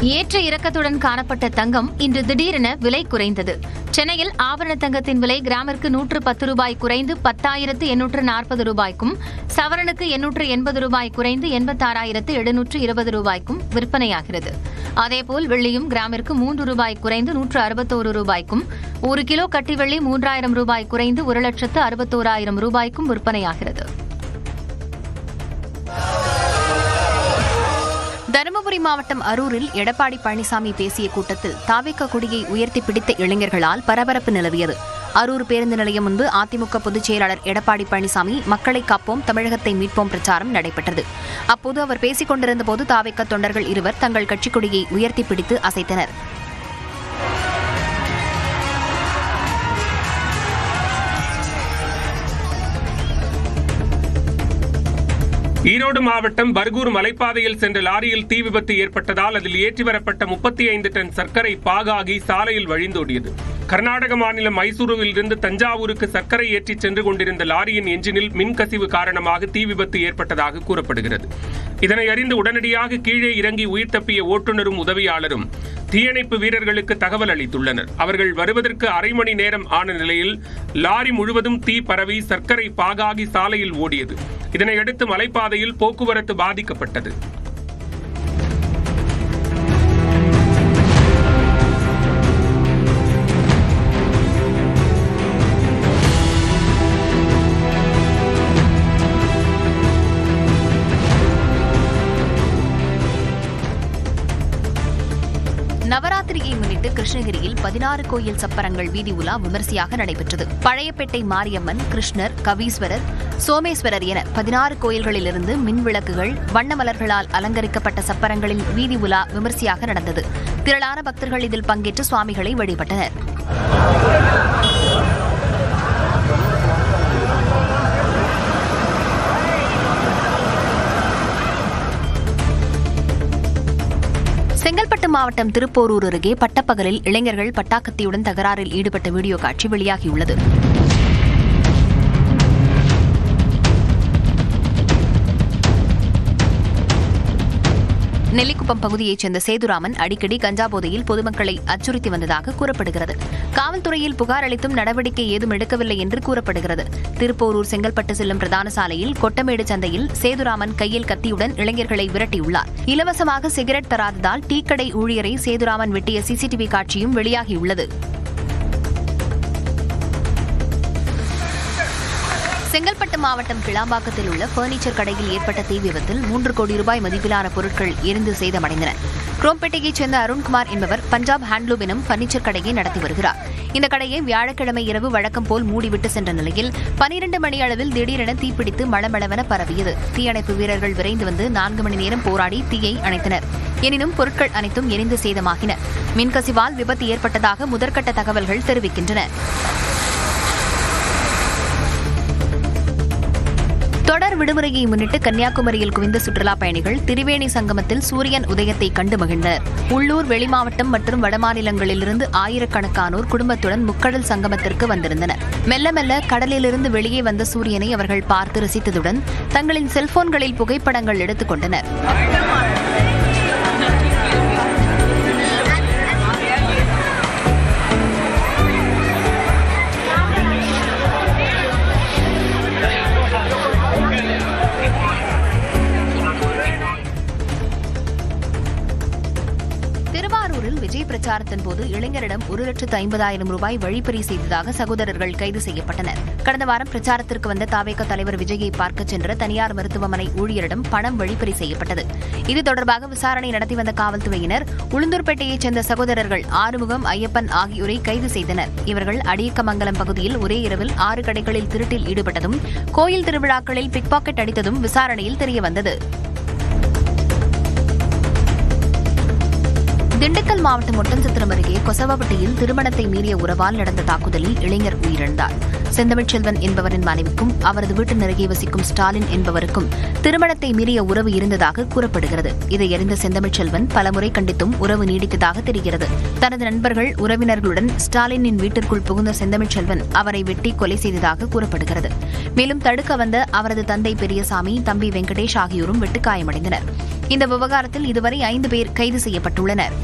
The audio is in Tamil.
ஏற்ற இறக்கத்துடன் காணப்பட்ட தங்கம் இன்று திடீரென விலை குறைந்தது. சென்னையில் ஆபரண தங்கத்தின் விலை கிராமிற்கு 110 ரூபாய் குறைந்து 10,840 ரூபாய்க்கும், சவரனுக்கு 880 ரூபாய் குறைந்து 86,720 ரூபாய்க்கும் விற்பனையாகிறது. அதேபோல் வெள்ளியும் கிராமிற்கு 3 ரூபாய் குறைந்து 161 ரூபாய்க்கும், 1 கிலோ கட்டி வெள்ளி 3,000 ரூபாய் குறைந்து 1,61,000 ரூபாய்க்கும் விற்பனையாகிறது. தருமபுரி மாவட்டம் அரூரில் எடப்பாடி பழனிசாமி பேசிய கூட்டத்தில் தாவேகா கொடியை உயர்த்தி பிடித்த இளைஞர்களால் பரபரப்பு நிலவியது. அரூர் பேருந்து நிலையம் முன்பு அதிமுக பொதுச் செயலாளர் எடப்பாடி பழனிசாமி மக்களை காப்போம் தமிழகத்தை மீட்போம் பிரச்சாரம் நடைபெற்றது. அப்போது அவர் பேசிக் கொண்டிருந்தபோது தாவேகா தொண்டர்கள் இருவர் தங்கள் கட்சிக் கொடியை உயர்த்தி பிடித்து அசைத்தனர். ஈரோடு மாவட்டம் பர்கூர் மலைப்பாதையில் சென்ற லாரியில் தீ விபத்து ஏற்பட்டதால் அதில் ஏற்றி வரப்பட்ட 35 டன் சர்க்கரை பாகாகி சாலையில் வழிந்தோடியது. கர்நாடக மாநிலம் மைசூருவில் இருந்து தஞ்சாவூருக்கு சர்க்கரை ஏற்றி சென்று கொண்டிருந்த லாரியின் எஞ்சினில் மின்கசிவு காரணமாக தீ விபத்து ஏற்பட்டதாக கூறப்படுகிறது. இதனை அறிந்து உடனடியாக கீழே இறங்கி உயிர் தப்பிய ஓட்டுநரும் உதவியாளரும் தீயணைப்பு வீரர்களுக்கு தகவல் அளித்துள்ளனர். அவர்கள் வருவதற்கு அரை மணி நேரம் ஆன நிலையில் லாரி முழுவதும் தீ பரவி சர்க்கரை பாகாகி சாலையில் ஓடியது. இதனையடுத்து மலைப்பாதையில் போக்குவரத்து பாதிக்கப்பட்டது. நவராத்திரியை முன்னிட்டு கிருஷ்ணகிரியில் 16 கோயில் சப்பரங்கள் வீதி உலா விமரிசையாக நடைபெற்றது. பழையப்பேட்டை மாரியம்மன், கிருஷ்ணர், கவீஸ்வரர், சோமேஸ்வரர் என 16 கோயில்களிலிருந்து மின் விளக்குகள், வண்ண மலர்களால் அலங்கரிக்கப்பட்ட சப்பரங்களின் வீதி உலா விமரிசையாக நடந்தது. திரளான பக்தர்கள் இதில் பங்கேற்று சுவாமிகளை வழிபட்டனர். செங்கல்பட்டு மாவட்டம் திருப்போரூர் அருகே பட்டப்பகலில் இளைஞர்கள் பட்டாக்கத்தியுடன் தகராறில் ஈடுபட்ட வீடியோ காட்சி வெளியாகியுள்ளது. நெல்லிக்குப்பம் பகுதியைச் சேர்ந்த சேதுராமன் அடிக்கடி கஞ்சா போதையில் பொதுமக்களை அச்சுறுத்தி வந்ததாக கூறப்படுகிறது. காவல்துறையில் புகார் அளித்தும் நடவடிக்கை ஏதும் எடுக்கவில்லை என்று கூறப்படுகிறது. திருப்போரூர் செங்கல்பட்டு செல்லும் பிரதான சாலையில் கொட்டமேடு சந்தையில் சேதுராமன் கையில் கத்தியுடன் இளைஞர்களை விரட்டியுள்ளார். இலவசமாக சிகரெட் தராததால் டீக்கடை ஊழியரை சேதுராமன் வெட்டிய சிசிடிவி காட்சியும் வெளியாகியுள்ளது. செங்கல்பட்டு மாவட்டம் கிளாம்பாக்கத்தில் உள்ள பர்னிச்சர் கடையில் ஏற்பட்ட தீ விபத்தில் 3 கோடி ரூபாய் மதிப்பிலான பொருட்கள் எரிந்து சேதமடைந்தன. குரோம்பேட்டையைச் சேர்ந்த அருண்குமார் என்பவர் பஞ்சாப் ஹேண்ட்லூம் எனும் பர்னிச்சர் கடையை நடத்தி வருகிறார். இந்த கடையை வியாழக்கிழமை இரவு வழக்கம் போல் மூடிவிட்டு சென்ற நிலையில் 12 மணி அளவில் திடீரென தீப்பிடித்து மளமளவென பரவியது. தீயணைப்பு வீரர்கள் விரைந்து வந்து 4 மணி நேரம் போராடி தீயை அணைத்தனர். எனினும் பொருட்கள் அனைத்தும் எரிந்து சேதமாகின. மின்கசிவால் விபத்து ஏற்பட்டதாக முதற்கட்ட தகவல்கள் தெரிவிக்கின்றன. தொடர் விடுமுறையை முன்னிட்டு கன்னியாகுமரியில் குவிந்த சுற்றுலாப் பயணிகள் திரிவேணி சங்கமத்தில் சூரியன் உதயத்தை கண்டு மகிழ்ந்தனர். உள்ளூர், வெளிமாவட்டம் மற்றும் வடமாநிலங்களிலிருந்து ஆயிரக்கணக்கானோர் குடும்பத்துடன் முக்கடல் சங்கமத்திற்கு வந்திருந்தனர். மெல்ல மெல்ல கடலிலிருந்து வெளியே வந்த சூரியனை அவர்கள் பார்த்து ரசித்ததுடன் தங்களின் செல்போன்களில் புகைப்படங்கள் எடுத்துக் கொண்டனர். விஜய் பிரச்சாரத்தின் போது இளைஞரிடம் 1,50,000 ரூபாய் வழிப்பறி செய்ததாக சகோதரர்கள் கைது செய்யப்பட்டனர். கடந்த வாரம் பிரச்சாரத்திற்கு வந்த தாவேகா தலைவர் விஜயை பார்க்க சென்ற தனியார் மருத்துவமனை ஊழியரிடம் பணம் வழிப்பறி செய்யப்பட்டது. இது தொடர்பாக விசாரணை நடத்தி வந்த காவல்துறையினர் உளுந்தூர்பேட்டையைச் சேர்ந்த சகோதரர்கள் ஆறுமுகம், ஐயப்பன் ஆகியோரை கைது செய்தனர். இவர்கள் அடியக்கமங்கலம் பகுதியில் ஒரே இரவில் 6 கடைகளில் திருட்டில் ஈடுபட்டதும், கோயில் திருவிழாக்களில் பிக் பாக்கெட் அடித்ததும் விசாரணையில் தெரியவந்தது. திண்டுக்கல் மாவட்டம் ஒட்டன்சத்திரம் அருகே கொசவப்பட்டியில் திருமணத்தை மீறிய உறவால் நடந்த தாக்குதலில் இளைஞர் உயிரிழந்தார். செந்தமிழ்ச்செல்வன் என்பவரின் மனைவிக்கும் அவரது வீட்டின் அருகே வசிக்கும் ஸ்டாலின் என்பவருக்கும் திருமணத்தை மீறிய உறவு இருந்ததாக கூறப்படுகிறது. இதையறிந்த செந்தமிழ்ச்செல்வன் பலமுறை கண்டித்தும் உறவு நீடித்ததாக தெரிகிறது. தனது நண்பர்கள், உறவினர்களுடன் ஸ்டாலினின் வீட்டிற்குள் புகுந்த செந்தமிழ்ச்செல்வன் அவரை வெட்டி கொலை செய்ததாக கூறப்படுகிறது. மேலும் தடுக்க வந்த அவரது தந்தை பெரியசாமி, தம்பி வெங்கடேஷ் ஆகியோரும் வெட்டுக்காயமடைந்தனர். இந்த விவகாரத்தில் இதுவரை 5 பேர் கைது செய்யப்பட்டுள்ளனர்.